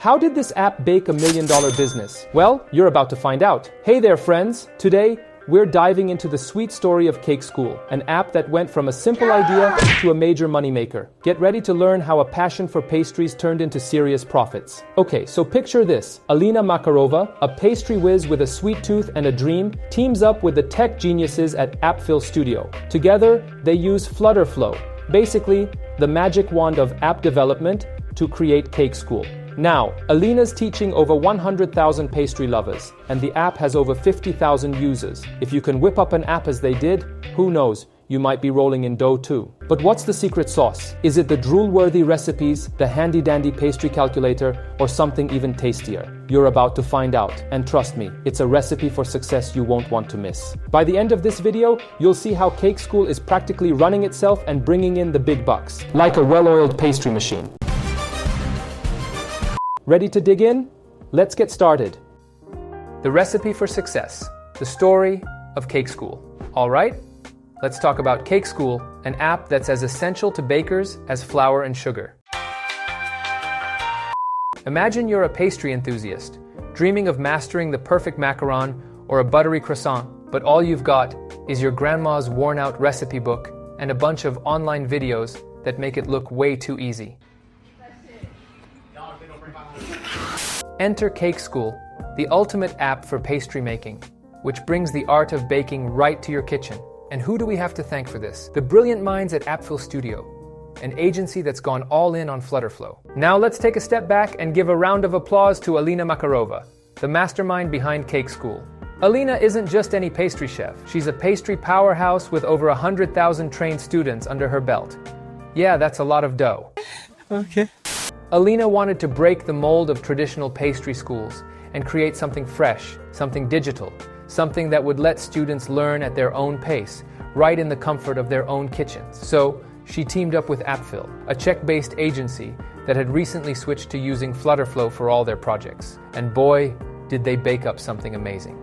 How did this app bake $1 million business? Well, you're about to find out. Hey there, friends. Today, we're diving into the sweet story of CakeSchool, an app that went from a simple idea to a major moneymaker. Get ready to learn how a passion for pastries turned into serious profits. Okay, so picture this. Alina Makarova, a pastry whiz with a sweet tooth and a dream, teams up with the tech geniuses at FlutterFlow. Together, they use FlutterFlow, basically the magic wand of app development, to create CakeSchool. Now, Alina's teaching over 100,000 pastry lovers, and the app has over 50,000 users. If you can whip up an app as they did, who knows, you might be rolling in dough too. But what's the secret sauce? Is it the drool-worthy recipes, the handy-dandy pastry calculator, or something even tastier? You're about to find out, and trust me, it's a recipe for success you won't want to miss. By the end of this video, you'll see how CakeSchool is practically running itself and bringing in the big bucks, like a well-oiled pastry machine. Ready to dig in? Let's get started. The recipe for success, the story of CakeSchool. All right, let's talk about CakeSchool, an app that's as essential to bakers as flour and sugar. Imagine you're a pastry enthusiast, dreaming of mastering the perfect macaron or a buttery croissant, but all you've got is your grandma's worn-out recipe book and a bunch of online videos that make it look way too easy. Enter CakeSchool, the ultimate app for pastry making, which brings the art of baking right to your kitchen. And who do we have to thank for this? The brilliant minds at FlutterFlow, an agency that's gone all in on FlutterFlow. Now let's take a step back and give a round of applause to Alina Makarova, the mastermind behind CakeSchool. Alina isn't just any pastry chef. She's a pastry powerhouse with over 100,000 trained students under her belt. Yeah, that's a lot of dough. Okay. Alina wanted to break the mold of traditional pastry schools and create something fresh, something digital, something that would let students learn at their own pace, right in the comfort of their own kitchens. So, she teamed up with Appfil, a Czech-based agency that had recently switched to using FlutterFlow for all their projects. And boy, did they bake up something amazing.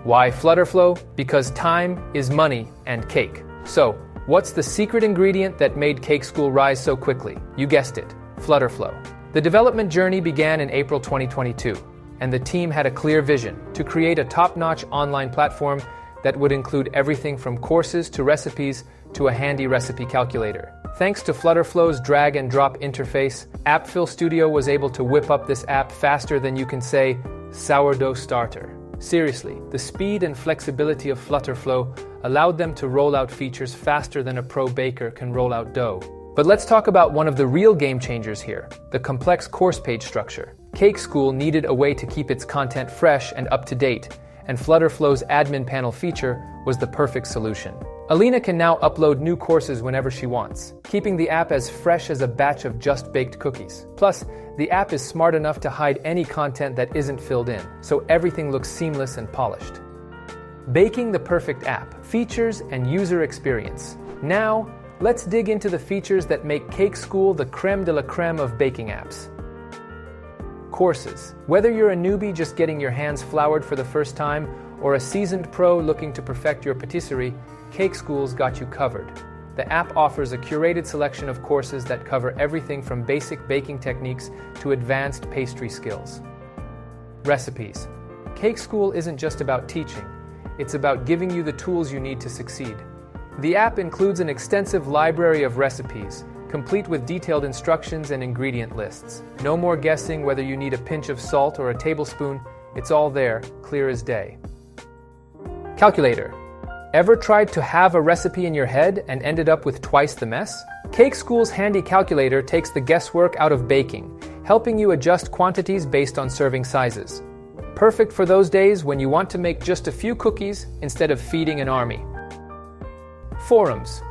Why FlutterFlow? Because time is money and cake. So, what's the secret ingredient that made CakeSchool rise so quickly? You guessed it. FlutterFlow. The development journey began in April 2022, and the team had a clear vision to create a top-notch online platform that would include everything from courses to recipes to a handy recipe calculator. Thanks to FlutterFlow's drag-and-drop interface, Appfil Studio was able to whip up this app faster than you can say sourdough starter. Seriously, the speed and flexibility of FlutterFlow allowed them to roll out features faster than a pro baker can roll out dough. But let's talk about one of the real game changers here, the complex course page structure. CakeSchool needed a way to keep its content fresh and up to date, and FlutterFlow's admin panel feature was the perfect solution. Alina can now upload new courses whenever she wants, keeping the app as fresh as a batch of just-baked cookies. Plus, the app is smart enough to hide any content that isn't filled in, so everything looks seamless and polished. Baking the perfect app, features and user experience. Now, let's dig into the features that make CakeSchool the creme de la creme of baking apps. Courses. Whether you're a newbie just getting your hands floured for the first time or a seasoned pro looking to perfect your patisserie, CakeSchool's got you covered. The app offers a curated selection of courses that cover everything from basic baking techniques to advanced pastry skills. Recipes. CakeSchool isn't just about teaching, it's about giving you the tools you need to succeed. The app includes an extensive library of recipes, complete with detailed instructions and ingredient lists. No more guessing whether you need a pinch of salt or a tablespoon, it's all there, clear as day. Calculator. Ever tried to have a recipe in your head and ended up with twice the mess? CakeSchool's handy calculator takes the guesswork out of baking, helping you adjust quantities based on serving sizes. Perfect for those days when you want to make just a few cookies instead of feeding an army. Forums.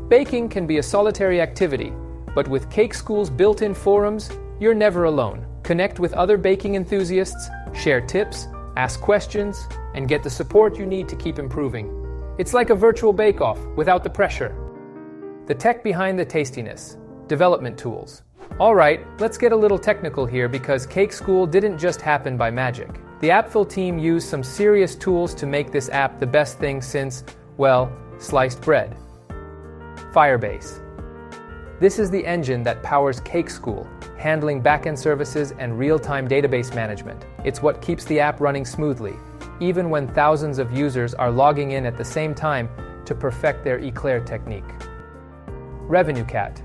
Baking can be a solitary activity, but with CakeSchool's built-in forums, you're never alone. Connect with other baking enthusiasts, share tips, ask questions, and get the support you need to keep improving. It's like a virtual bake-off without the pressure. The tech behind the tastiness. Development tools. All right, let's get a little technical here because CakeSchool didn't just happen by magic. The Appfil team used some serious tools to make this app the best thing since, well, sliced bread. Firebase. This is the engine that powers CakeSchool, handling backend services and real-time database management. It's what keeps the app running smoothly, even when thousands of users are logging in at the same time to perfect their eclair technique. RevenueCat.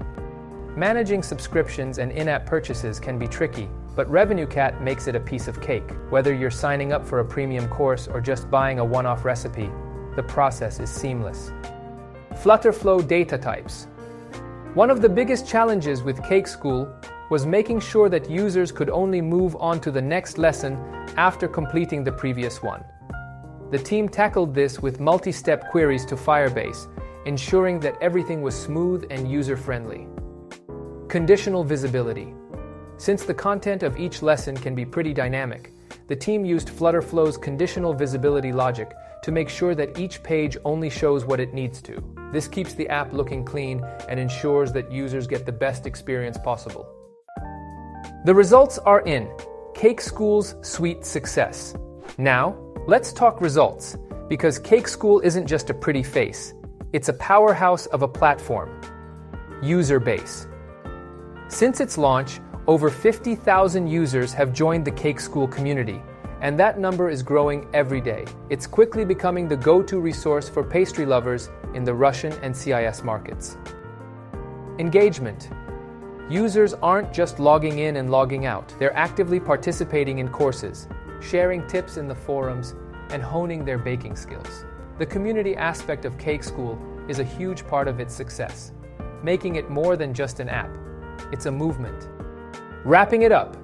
Managing subscriptions and in-app purchases can be tricky, but RevenueCat makes it a piece of cake. Whether you're signing up for a premium course or just buying a one-off recipe, the process is seamless. FlutterFlow data types. One of the biggest challenges with CakeSchool was making sure that users could only move on to the next lesson after completing the previous one. The team tackled this with multi-step queries to Firebase, ensuring that everything was smooth and user-friendly. Conditional visibility. Since the content of each lesson can be pretty dynamic, the team used FlutterFlow's conditional visibility logic to make sure that each page only shows what it needs to. This keeps the app looking clean and ensures that users get the best experience possible. The results are in. CakeSchool's sweet success. Now, let's talk results, because CakeSchool isn't just a pretty face. It's a powerhouse of a platform. User base. Since its launch, over 50,000 users have joined the CakeSchool community, and that number is growing every day. It's quickly becoming the go-to resource for pastry lovers in the Russian and CIS markets. Engagement. Users aren't just logging in and logging out. They're actively participating in courses, sharing tips in the forums, and honing their baking skills. The community aspect of CakeSchool is a huge part of its success, making it more than just an app. It's a movement. Wrapping it up,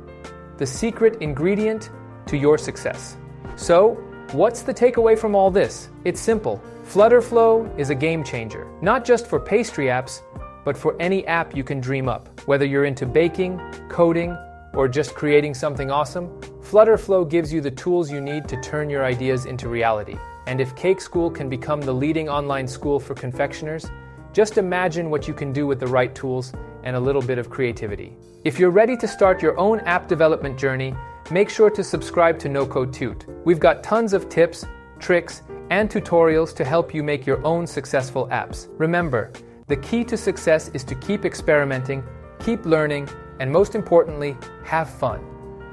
the secret ingredient to your success. So, what's the takeaway from all this? It's simple. FlutterFlow is a game changer, not just for pastry apps, but for any app you can dream up. Whether you're into baking, coding, or just creating something awesome, FlutterFlow gives you the tools you need to turn your ideas into reality. And if CakeSchool can become the leading online school for confectioners, just imagine what you can do with the right tools and a little bit of creativity. If you're ready to start your own app development journey, make sure to subscribe to No Code Toot. We've got tons of tips, tricks, and tutorials to help you make your own successful apps. Remember, the key to success is to keep experimenting, keep learning, and most importantly, have fun.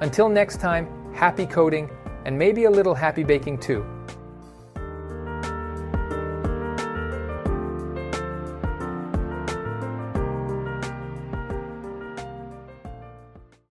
Until next time, happy coding, and maybe a little happy baking too.